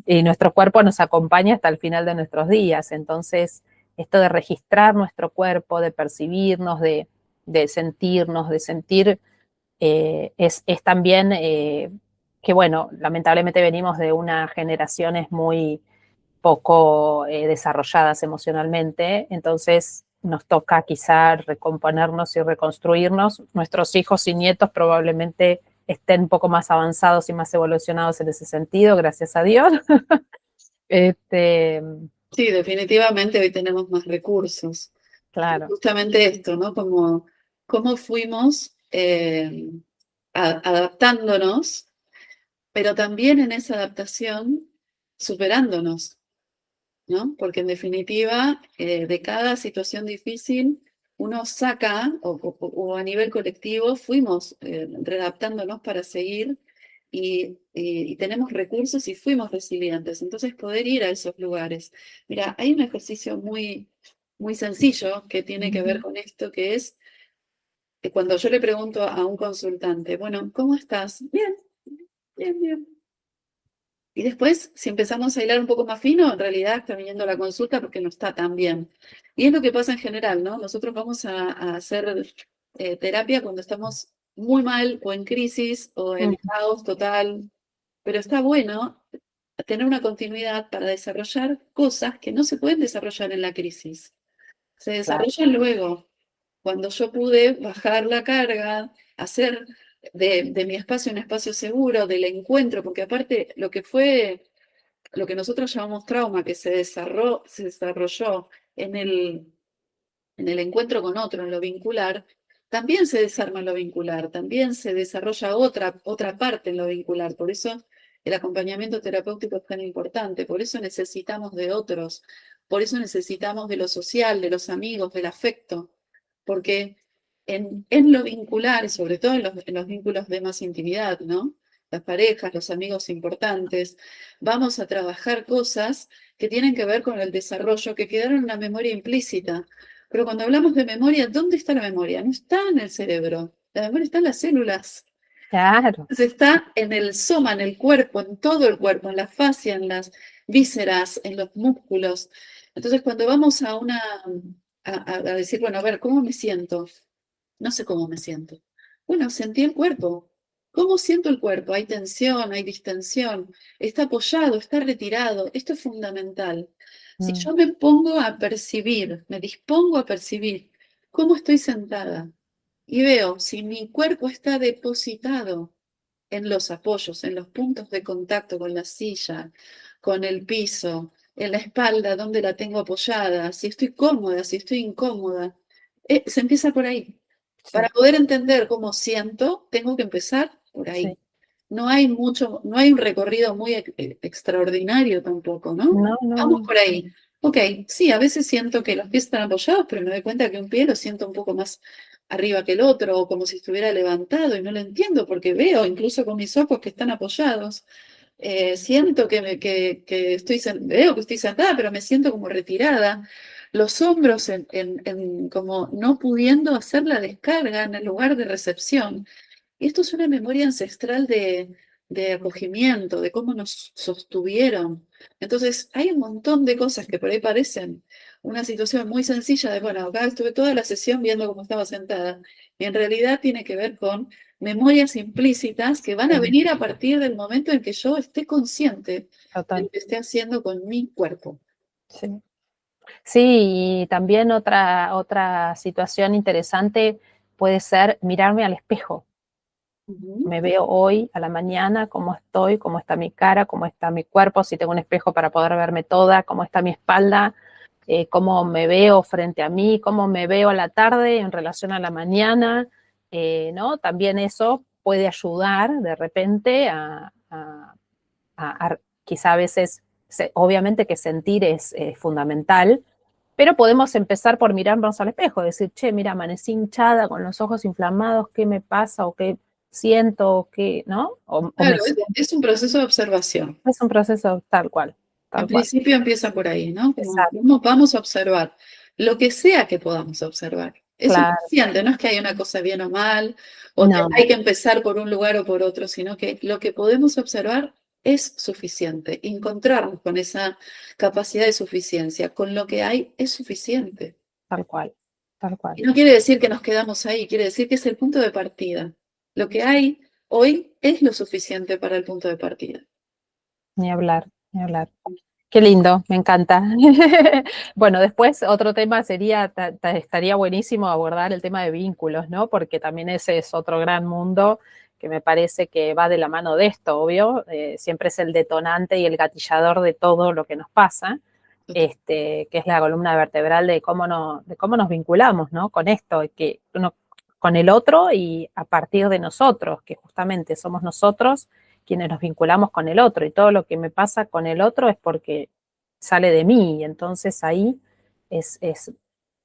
Y nuestro cuerpo nos acompaña hasta el final de nuestros días. Entonces, esto de registrar nuestro cuerpo, de percibirnos, sentirnos, de sentir, es también que, bueno, lamentablemente venimos de unas generaciones muy poco desarrolladas emocionalmente, entonces nos toca quizá recomponernos y reconstruirnos. Nuestros hijos y nietos probablemente estén un poco más avanzados y más evolucionados en ese sentido, gracias a Dios. Este, Sí, definitivamente hoy tenemos más recursos. Y claro. justamente esto, ¿no? Como cómo fuimos adaptándonos, pero también en esa adaptación superándonos, ¿no? Porque en definitiva, de cada situación difícil, uno saca, o a nivel colectivo, fuimos readaptándonos para seguir y tenemos recursos y fuimos resilientes. Entonces, poder ir a esos lugares. Mira, hay un ejercicio muy, muy sencillo que tiene que ver con esto, que es cuando yo le pregunto a un consultante, bueno, ¿cómo estás? Bien, bien, bien. Y después, si empezamos a hilar un poco más fino, en realidad está viniendo la consulta porque no está tan bien. Y es lo que pasa en general, ¿no? Nosotros vamos a hacer terapia cuando estamos muy mal o en crisis o en Mm, caos total, pero está bueno tener una continuidad para desarrollar cosas que no se pueden desarrollar en la crisis. Se claro. desarrollan luego. Cuando yo pude bajar la carga, hacer de mi espacio un espacio seguro, del encuentro, porque aparte lo que fue, lo que nosotros llamamos trauma, que se desarrolló en el encuentro con otro, en lo vincular, también se desarma en lo vincular, también se desarrolla otra parte en lo vincular. Por eso el acompañamiento terapéutico es tan importante, por eso necesitamos de otros, por eso necesitamos de lo social, de los amigos, del afecto, porque en lo vincular, y sobre todo en los vínculos de más intimidad, ¿no? Las parejas, los amigos importantes, vamos a trabajar cosas que tienen que ver con el desarrollo, que quedaron en una memoria implícita. Pero cuando hablamos de memoria, ¿dónde está la memoria? No está en el cerebro, la memoria está en las células. Claro, Entonces está en el soma, en el cuerpo, en todo el cuerpo, en la fascia, en las vísceras, en los músculos. Entonces cuando vamos a decir, bueno, a ver, ¿cómo me siento? No sé cómo me siento. Bueno, sentí el cuerpo. ¿Cómo siento el cuerpo? Hay tensión, hay distensión, está apoyado, está retirado. Esto es fundamental. Si mm, yo me pongo a percibir, me dispongo a percibir cómo estoy sentada y veo si mi cuerpo está depositado en los apoyos, en los puntos de contacto con la silla, con el piso, en la espalda, donde la tengo apoyada, si estoy cómoda, si estoy incómoda, se empieza por ahí. Para sí, poder entender cómo siento, tengo que empezar por sí. ahí. No hay mucho, no hay un recorrido muy extraordinario tampoco, ¿no? No, no, Vamos no. por ahí. Ok, sí, a veces siento que los pies están apoyados, pero me doy cuenta que un pie lo siento un poco más arriba que el otro, o como si estuviera levantado, y no lo entiendo porque veo, incluso con mis ojos, que están apoyados. Siento que veo que estoy sentada, pero me siento como retirada. Los hombros como no pudiendo hacer la descarga en el lugar de recepción. Y esto es una memoria ancestral de acogimiento, de cómo nos sostuvieron. Entonces, hay un montón de cosas que por ahí parecen una situación muy sencilla de, bueno, acá estuve toda la sesión viendo cómo estaba sentada. Y en realidad tiene que ver con memorias implícitas que van a Sí, venir a partir del momento en que yo esté consciente de total. lo que esté haciendo con mi cuerpo. Sí. Sí, y también otra situación interesante puede ser mirarme al espejo. Ujú. Me veo hoy a la mañana, cómo estoy, cómo está mi cara, cómo está mi cuerpo, si tengo un espejo para poder verme toda, cómo está mi espalda, cómo me veo frente a mí, cómo me veo a la tarde en relación a la mañana, ¿no? También eso puede ayudar de repente quizá a veces, obviamente que sentir es fundamental, pero podemos empezar por mirarnos al espejo, decir, che, mira, amanecí hinchada con los ojos inflamados, ¿qué me pasa? ¿O qué siento? ¿O qué, no? O Claro, me siento. es un proceso de observación. Es un proceso tal cual, En tal cual. principio empieza por ahí, ¿no? Como Exacto. vamos a observar lo que sea que podamos observar. Es Claro. suficiente, no es que haya una cosa bien o mal, o que No, hay que empezar por un lugar o por otro, sino que lo que podemos observar es suficiente. Encontrarnos con esa capacidad de suficiencia, con lo que hay es suficiente. tal cual, tal Y cual. no quiere decir que nos quedamos ahí, quiere decir que es el punto de partida. Lo que hay hoy es lo suficiente para el punto de partida. Ni hablar, ni hablar. Qué lindo, me encanta. Bueno, después otro tema sería, estaría buenísimo abordar el tema de vínculos, ¿no? Porque también ese es otro gran mundo que me parece que va de la mano de esto, obvio. Siempre es el detonante y el gatillador de todo lo que nos pasa, que es la columna vertebral de de cómo nos vinculamos, ¿no? Con esto, con el otro y a partir de nosotros, que justamente somos nosotros quienes nos vinculamos con el otro, y todo lo que me pasa con el otro es porque sale de mí, y entonces ahí es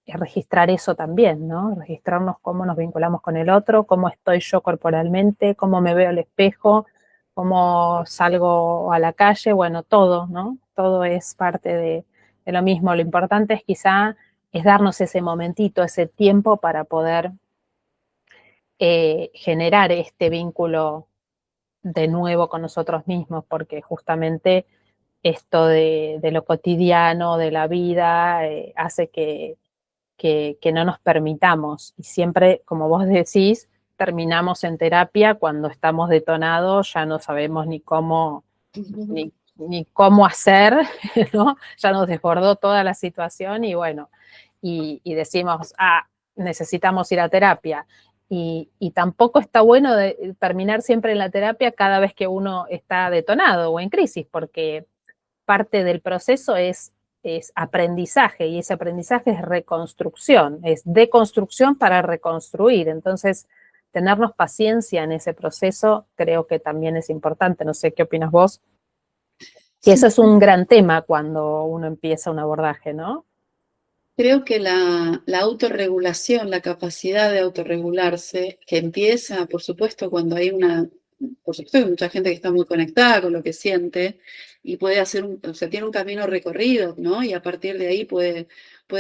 registrar eso también, ¿no? Registrarnos cómo nos vinculamos con el otro, cómo estoy yo corporalmente, cómo me veo al espejo, cómo salgo a la calle, bueno, todo, ¿no? Todo es parte de lo mismo. Lo importante es quizá es darnos ese momentito, ese tiempo para poder generar este vínculo de nuevo con nosotros mismos, porque justamente esto de lo cotidiano, de la vida, hace que no nos permitamos. Y siempre, como vos decís, terminamos en terapia cuando estamos detonados, ya no sabemos ni cómo hacer, ¿no? Ya nos desbordó toda la situación y bueno, y decimos, necesitamos ir a terapia. Y tampoco está bueno terminar siempre en la terapia cada vez que uno está detonado o en crisis, porque parte del proceso es aprendizaje y ese aprendizaje es reconstrucción, es deconstrucción para reconstruir. Entonces, tenernos paciencia en ese proceso creo que también es importante. No sé qué opinas vos. Que Sí, eso es un gran tema cuando uno empieza un abordaje, ¿no? creo que la autorregulación, la capacidad de autorregularse, que empieza, por supuesto, cuando hay por supuesto, hay mucha gente que está muy conectada con lo que siente y puede hacer o sea, tiene un camino recorrido, ¿no? Y a partir de ahí puede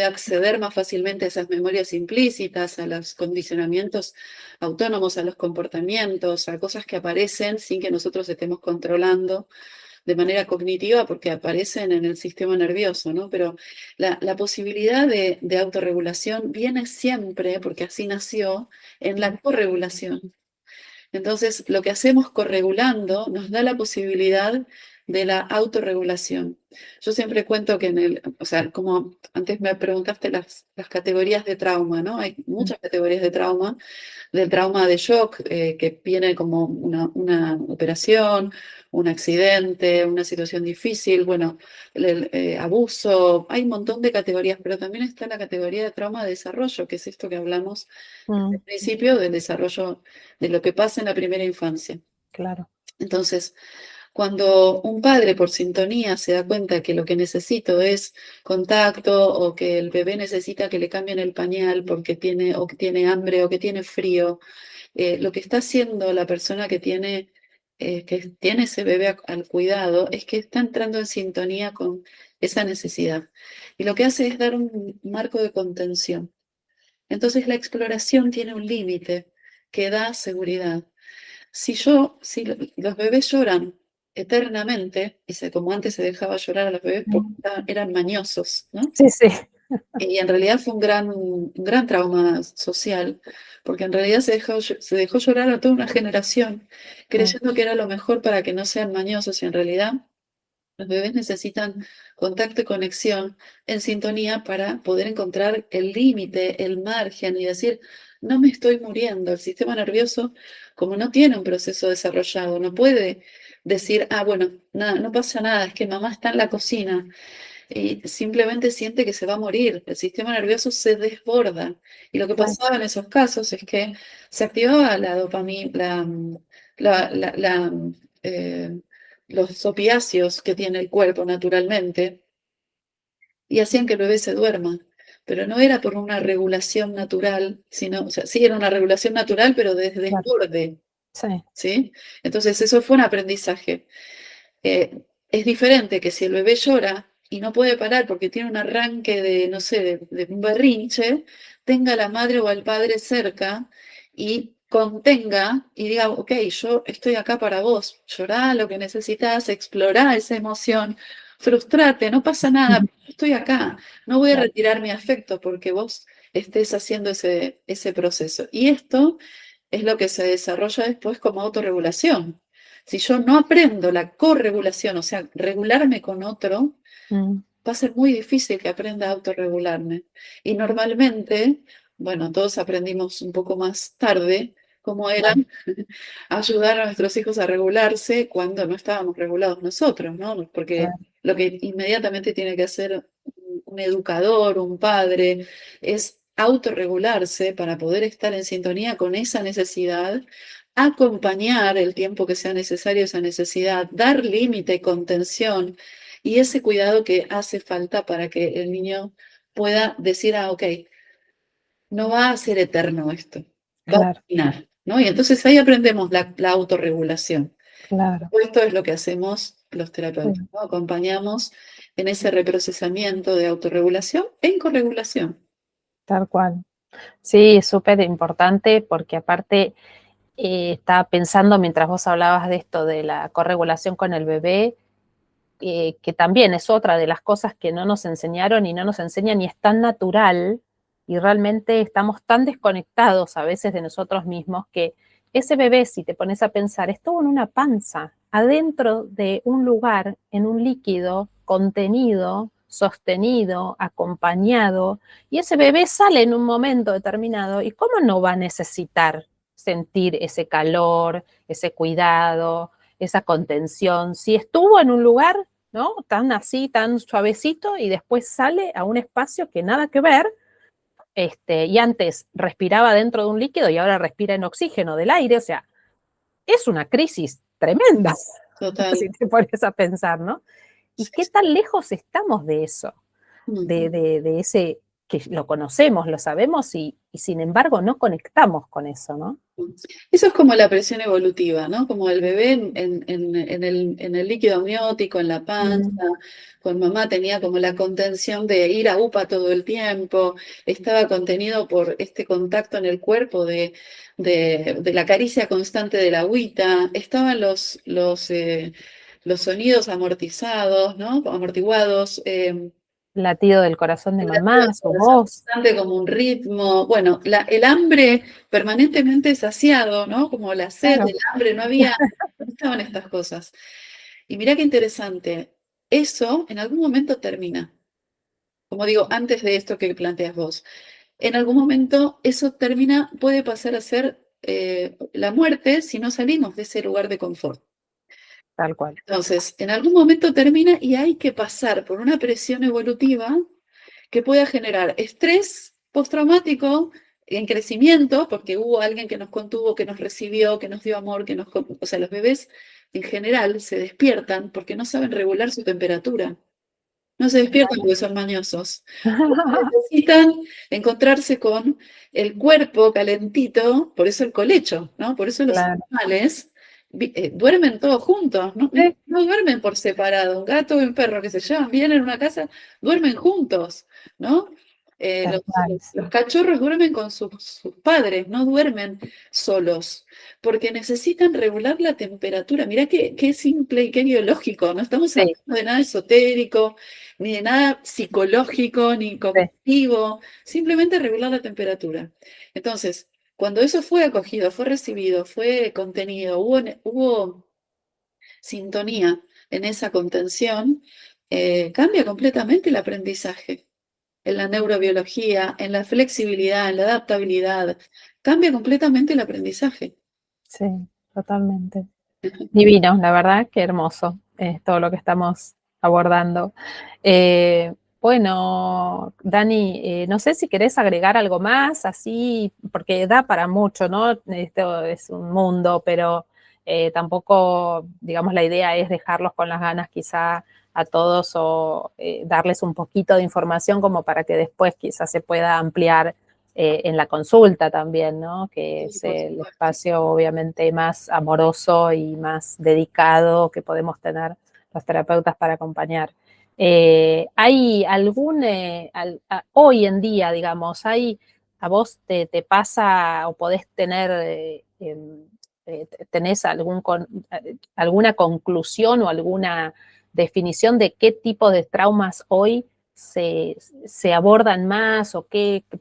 acceder más fácilmente a esas memorias implícitas, a los condicionamientos autónomos, a los comportamientos, a cosas que aparecen sin que nosotros estemos controlando de manera cognitiva porque aparecen en el sistema nervioso, ¿no? Pero la posibilidad de autorregulación viene siempre, porque así nació, en la corregulación. Entonces, lo que hacemos corregulando nos da la posibilidad de la autorregulación. Yo siempre cuento que o sea, como antes me preguntaste las categorías de trauma, ¿no? Hay muchas categorías de trauma, del trauma de shock, que viene como una operación, un accidente, una situación difícil, bueno, abuso, hay un montón de categorías, pero también está la categoría de trauma de desarrollo, que es esto que hablamos al Mm, principio del desarrollo de lo que pasa en la primera infancia. claro. Entonces, cuando un padre por sintonía se da cuenta que lo que necesito es contacto o que el bebé necesita que le cambien el pañal porque o que tiene hambre o que tiene frío, lo que está haciendo la persona que tiene ese bebé al cuidado es que está entrando en sintonía con esa necesidad. Y lo que hace es dar un marco de contención. Entonces la exploración tiene un límite que da seguridad. Si los bebés lloran eternamente, como antes se dejaba llorar a los bebés porque Mm. eran mañosos, ¿no? Sí, sí, Y en realidad fue un gran trauma social, porque en realidad se dejó llorar a toda una generación, mm, creyendo que era lo mejor para que no sean mañosos, y en realidad los bebés necesitan contacto y conexión en sintonía para poder encontrar el límite, el margen y decir, no me estoy muriendo. El sistema nervioso, como no tiene un proceso desarrollado, no puede decir, bueno, nada, no pasa nada, es que mamá está en la cocina y simplemente siente que se va a morir. El sistema nervioso se desborda. Y lo que claro, pasaba en esos casos es que se activaba la dopamina, la, la- la, eh, los opiáceos que tiene el cuerpo naturalmente y hacían que el bebé se duerma. Pero no era por una regulación natural, sino, o sea, sí era una regulación natural, pero desde claro. desborde, Sí, ¿sí? Entonces eso fue un aprendizaje. Es diferente que si el bebé llora y no puede parar porque tiene un arranque de, no sé, de un berrinche, tenga a la madre o al padre cerca y contenga y diga, ok, yo estoy acá para vos, llorá lo que necesitas, explorá esa emoción, frustrate, no pasa nada, ujú, estoy acá, no voy a claro, retirar mi afecto porque vos estés haciendo ese proceso. Y esto es lo que se desarrolla después como autorregulación. Si yo no aprendo la corregulación, o sea, regularme con otro, mm, va a ser muy difícil que aprenda a autorregularme. Y normalmente, bueno, todos aprendimos un poco más tarde cómo era claro, ayudar a nuestros hijos a regularse cuando no estábamos regulados nosotros, ¿no? Porque claro, lo que inmediatamente tiene que hacer un educador, un padre, es autorregularse para poder estar en sintonía con esa necesidad, acompañar el tiempo que sea necesario esa necesidad, dar límite, contención y ese cuidado que hace falta para que el niño pueda decir, ok, no va a ser eterno esto, va a claro, terminar, ¿no? Y entonces ahí aprendemos la autorregulación. claro. Esto es lo que hacemos los terapeutas, Sí, ¿no? Acompañamos en ese reprocesamiento de autorregulación en corregulación. tal cual. Sí, súper importante porque aparte estaba pensando mientras vos hablabas de esto de la corregulación con el bebé, que también es otra de las cosas que no nos enseñaron y no nos enseñan y es tan natural y realmente estamos tan desconectados a veces de nosotros mismos que ese bebé, si te pones a pensar, estuvo en una panza, adentro de un lugar, en un líquido, contenido, sostenido, acompañado, y ese bebé sale en un momento determinado y cómo no va a necesitar sentir ese calor, ese cuidado, esa contención. Si estuvo en un lugar, ¿no? Tan así, tan suavecito, y después sale a un espacio que nada que ver, y antes respiraba dentro de un líquido y ahora respira en oxígeno del aire, o sea, es una crisis tremenda, Total. si te pones a pensar, ¿no? ¿Y Sí, qué sí. tan lejos estamos de eso? Mm. De ese que lo conocemos, lo sabemos y sin embargo no conectamos con eso, ¿no? Eso es como la presión evolutiva, ¿no? Como el bebé en el líquido amniótico, en la panza, Mm, con mamá tenía como la contención de ir a UPA todo el tiempo, estaba contenido por este contacto en el cuerpo de la caricia constante de la agüita, estaban los sonidos amortizados, ¿no? Amortiguados. latido del corazón de El latido mamá, del su corazón voz, constante como un ritmo. Bueno, el hambre permanentemente saciado, ¿no? Como la sed, claro, el hambre, no estaban estas cosas. Y mirá qué interesante, eso en algún momento termina. Como digo, antes de esto que planteas vos, en algún momento eso termina, puede pasar a ser la muerte si no salimos de ese lugar de confort. tal cual. Entonces, en algún momento termina y hay que pasar por una presión evolutiva que pueda generar estrés postraumático en crecimiento, porque hubo alguien que nos contuvo, que nos recibió, que nos dio amor, o sea, los bebés en general se despiertan porque no saben regular su temperatura. No se despiertan porque son mañosos. Necesitan encontrarse con el cuerpo calentito, por eso el colecho, ¿no? Por eso los Claro. animales duermen todos juntos, ¿no? Sí, No duermen por separado. Un gato y un perro que se llevan bien en una casa, duermen juntos, ¿no? tal cual, Los sí. cachorros duermen con sus padres, no duermen solos, porque necesitan regular la temperatura. Mirá qué simple y qué biológico, no estamos Sí, hablando de nada esotérico, ni de nada psicológico, ni sí, cognitivo, simplemente regular la temperatura. Entonces, cuando eso fue acogido, fue recibido, fue contenido, hubo sintonía en esa contención, cambia completamente el aprendizaje en la neurobiología, en la flexibilidad, en la adaptabilidad, cambia completamente el aprendizaje. sí, totalmente. Divino, la verdad, qué hermoso es todo lo que estamos abordando. Bueno, Dani, no sé si querés agregar algo más, así, porque da para mucho, ¿no? Esto es un mundo, pero tampoco, digamos, la idea es dejarlos con las ganas quizá a todos o darles un poquito de información como para que después quizás se pueda ampliar en la consulta también, ¿no? Que Sí, es por el supuesto. espacio obviamente más amoroso y más dedicado que podemos tener los terapeutas para acompañar. ¿Hay algún, hoy en día, digamos, a vos te pasa o podés tener, tenés alguna conclusión o alguna definición de qué tipo de traumas hoy se abordan más o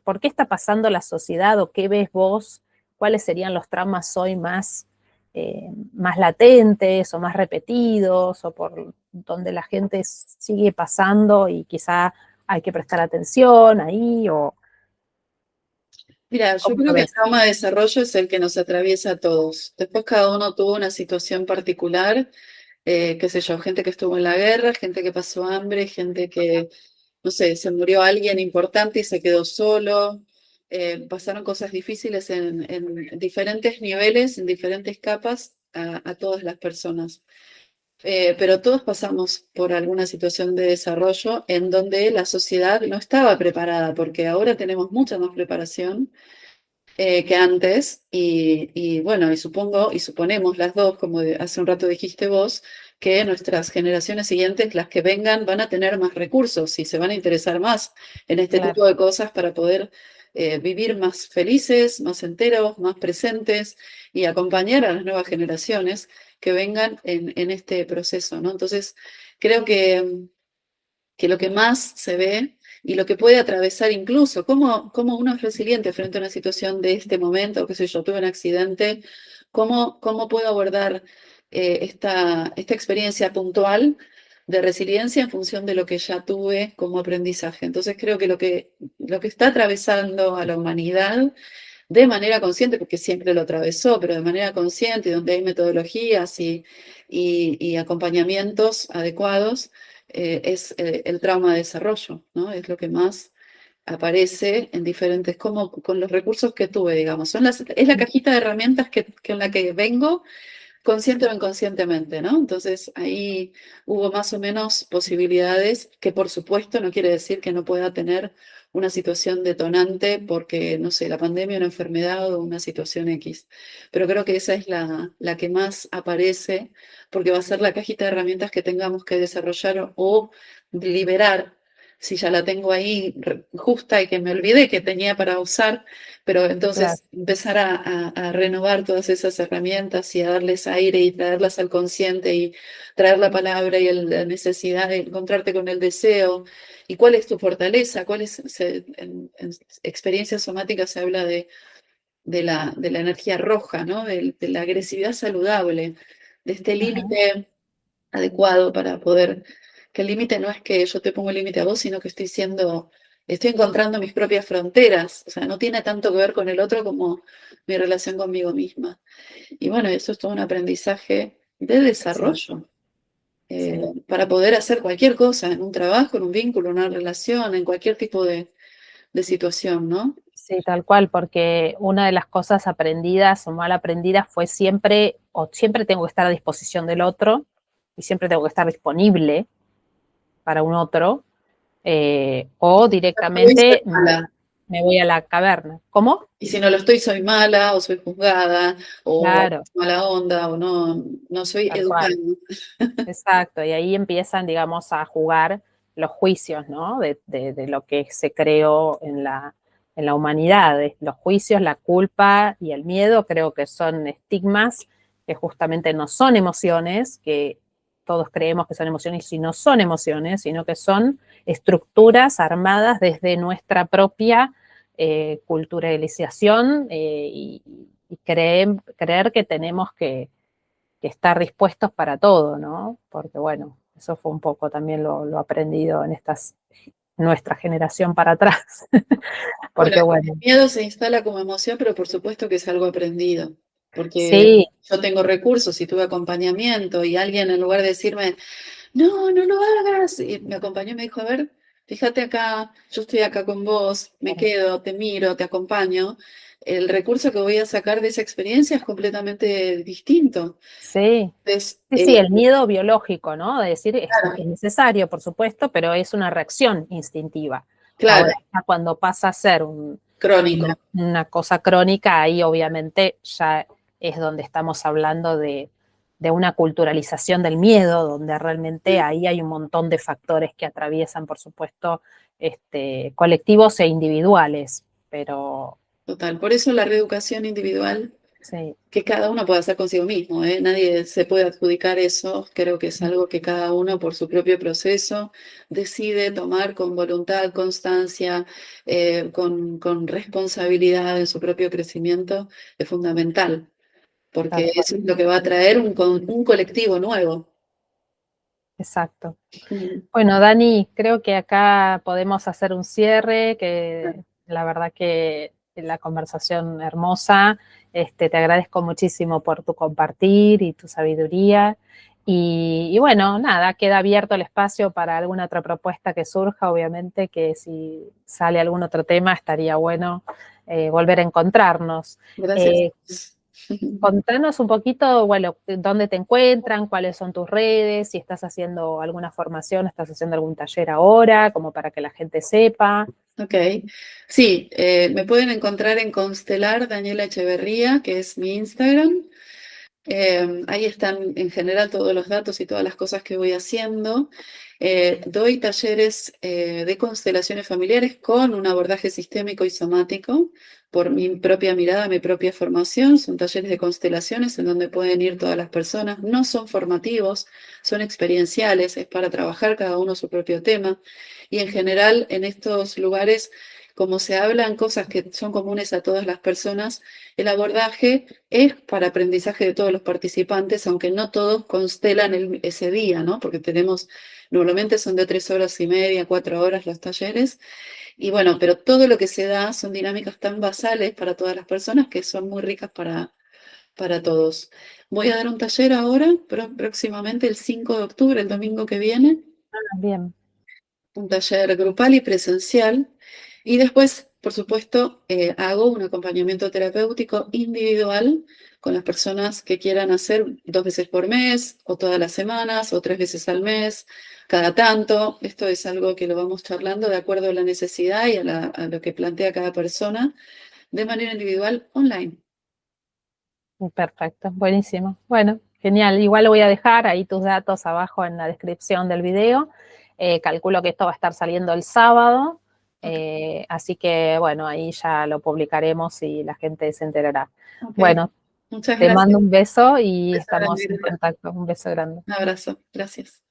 por qué está pasando la sociedad o qué ves vos, cuáles serían los traumas hoy más latentes o más repetidos o por donde la gente sigue pasando y quizá hay que prestar atención ahí o Mira, yo cómo lo creo que el ves. trauma de desarrollo es el que nos atraviesa a todos. Después cada uno tuvo una situación particular, qué sé yo, gente que estuvo en la guerra, gente que pasó hambre, gente que, no sé, se murió alguien importante y se quedó solo. Pasaron cosas difíciles en diferentes niveles, en diferentes capas a todas las personas. Pero todos pasamos por alguna situación de desarrollo en donde la sociedad no estaba preparada, porque ahora tenemos mucha más preparación que antes, y bueno, y supongo, y suponemos las dos, como hace un rato dijiste vos, que nuestras generaciones siguientes, las que vengan, van a tener más recursos y se van a interesar más en este Claro, tipo de cosas para poder vivir más felices, más enteros, más presentes y acompañar a las nuevas generaciones que vengan en este proceso, ¿no? Entonces, creo que lo que más se ve y lo que puede atravesar incluso, cómo uno es resiliente frente a una situación de este momento, qué sé yo, tuve un accidente, cómo puedo abordar esta experiencia puntual de resiliencia en función de lo que ya tuve como aprendizaje. Entonces creo que lo que está atravesando a la humanidad de manera consciente, porque siempre lo atravesó, pero de manera consciente, donde hay metodologías y acompañamientos adecuados, es el trauma de desarrollo, ¿no? Es lo que más aparece en diferentes, como con los recursos que tuve, digamos. Es la cajita de herramientas en la que vengo consciente o inconscientemente, ¿no? Entonces ahí hubo más o menos posibilidades, que por supuesto no quiere decir que no pueda tener una situación detonante porque, no sé, la pandemia, una enfermedad o una situación X. Pero creo que esa es la que más aparece porque va a ser la cajita de herramientas que tengamos que desarrollar o liberar si ya la tengo ahí justa y que me olvidé que tenía para usar, pero Claro, entonces empezar a renovar todas esas herramientas y a darles aire y traerlas al consciente y traer la palabra y la necesidad de encontrarte con el deseo. ¿Y cuál es tu fortaleza? En experiencias somáticas se habla de la energía roja, ¿no? De la agresividad saludable, de este ajá, límite adecuado para poder, que el límite no es que yo te pongo el límite a vos, sino que estoy encontrando mis propias fronteras, o sea, no tiene tanto que ver con el otro como mi relación conmigo misma. Y bueno, eso es todo un aprendizaje de sí, desarrollo, sí. para poder hacer cualquier cosa, en un trabajo, en un vínculo, en una relación, en cualquier tipo de situación, ¿no? Sí, tal cual, porque una de las cosas aprendidas o mal aprendidas fue siempre, o siempre tengo que estar a disposición del otro y siempre tengo que estar disponible para un otro, o Soy directamente mala. me voy a la caverna. ¿Cómo? Y si no lo estoy, soy mala, o soy juzgada, o Claro, mala onda, o no soy tal educada. cual. Exacto, y ahí empiezan, digamos, a jugar los juicios, ¿no? De lo que se creó en la humanidad. Los juicios, la culpa y el miedo creo que son estigmas que justamente no son emociones, que todos creemos que son emociones y no son emociones, sino que son estructuras armadas desde nuestra propia culturalización, y creer que tenemos que estar dispuestos para todo, ¿no? Porque bueno, eso fue un poco también lo aprendido en nuestra generación para atrás. Bueno, Porque el bueno, miedo se instala como emoción, pero por supuesto que es algo aprendido, porque sí, yo tengo recursos y tuve acompañamiento y alguien en lugar de decirme, no lo hagas, y me acompañó y me dijo, a ver, fíjate acá, yo estoy acá con vos, me quedo, te miro, te acompaño, el recurso que voy a sacar de esa experiencia es completamente distinto. sí. Entonces, Sí, sí, el miedo biológico, ¿no? De decir, es claro, necesario, por supuesto, pero es una reacción instintiva. claro, Ahora, ya cuando pasa a ser crónico, una cosa crónica, ahí obviamente ya es donde estamos hablando de una culturalización del miedo, donde realmente sí, ahí hay un montón de factores que atraviesan, por supuesto, colectivos e individuales, pero total. Por eso la reeducación individual sí, que cada uno puede hacer consigo mismo, ¿eh? Nadie se puede adjudicar eso, creo que es algo que cada uno por su propio proceso decide tomar con voluntad, constancia, con responsabilidad en su propio crecimiento, es fundamental, tal porque cual, eso es lo que va a traer un colectivo nuevo. exacto. Mm. Bueno, Dani, creo que acá podemos hacer un cierre, que la verdad que la conversación hermosa, te agradezco muchísimo por tu compartir y tu sabiduría. Y bueno, nada, queda abierto el espacio para alguna otra propuesta que surja, obviamente que si sale algún otro tema estaría bueno volver a encontrarnos. Gracias. Eh, Contanos un poquito, bueno, dónde te encuentran, cuáles son tus redes, si estás haciendo alguna formación, estás haciendo algún taller ahora, como para que la gente sepa. Ok, sí, me pueden encontrar en Constelar Daniela Echeverría, que es mi Instagram. Ahí están en general todos los datos y todas las cosas que voy haciendo. Doy talleres de constelaciones familiares con un abordaje sistémico y somático por mi propia mirada, mi propia formación. Son talleres de constelaciones en donde pueden ir todas las personas. No son formativos, son experienciales, es para trabajar cada uno su propio tema. Y en general en estos lugares, como se hablan cosas que son comunes a todas las personas, el abordaje es para aprendizaje de todos los participantes, aunque no todos constelan ese día, ¿no? Porque normalmente son de 3 horas y media, 4 horas los talleres. Y bueno, pero todo lo que se da son dinámicas tan basales para todas las personas que son muy ricas para todos. Voy a dar un taller ahora, próximamente el 5 de octubre, el domingo que viene, Bien, un taller grupal y presencial. Y después, por supuesto, hago un acompañamiento terapéutico individual con las personas que quieran hacer 2 veces por mes, o todas las semanas, o 3 veces al mes, cada tanto. Esto es algo que lo vamos charlando de acuerdo a la necesidad y a lo que plantea cada persona de manera individual online. perfecto, buenísimo. Bueno, genial. Igual lo voy a dejar ahí tus datos abajo en la descripción del video. Calculo que esto va a estar saliendo el sábado, Ok, así que bueno, ahí ya lo publicaremos y la gente se enterará. ok. Bueno, Muchas te gracias. mando un beso y Beso grande, estamos en Irene. contacto. Un beso grande. Un abrazo. Gracias.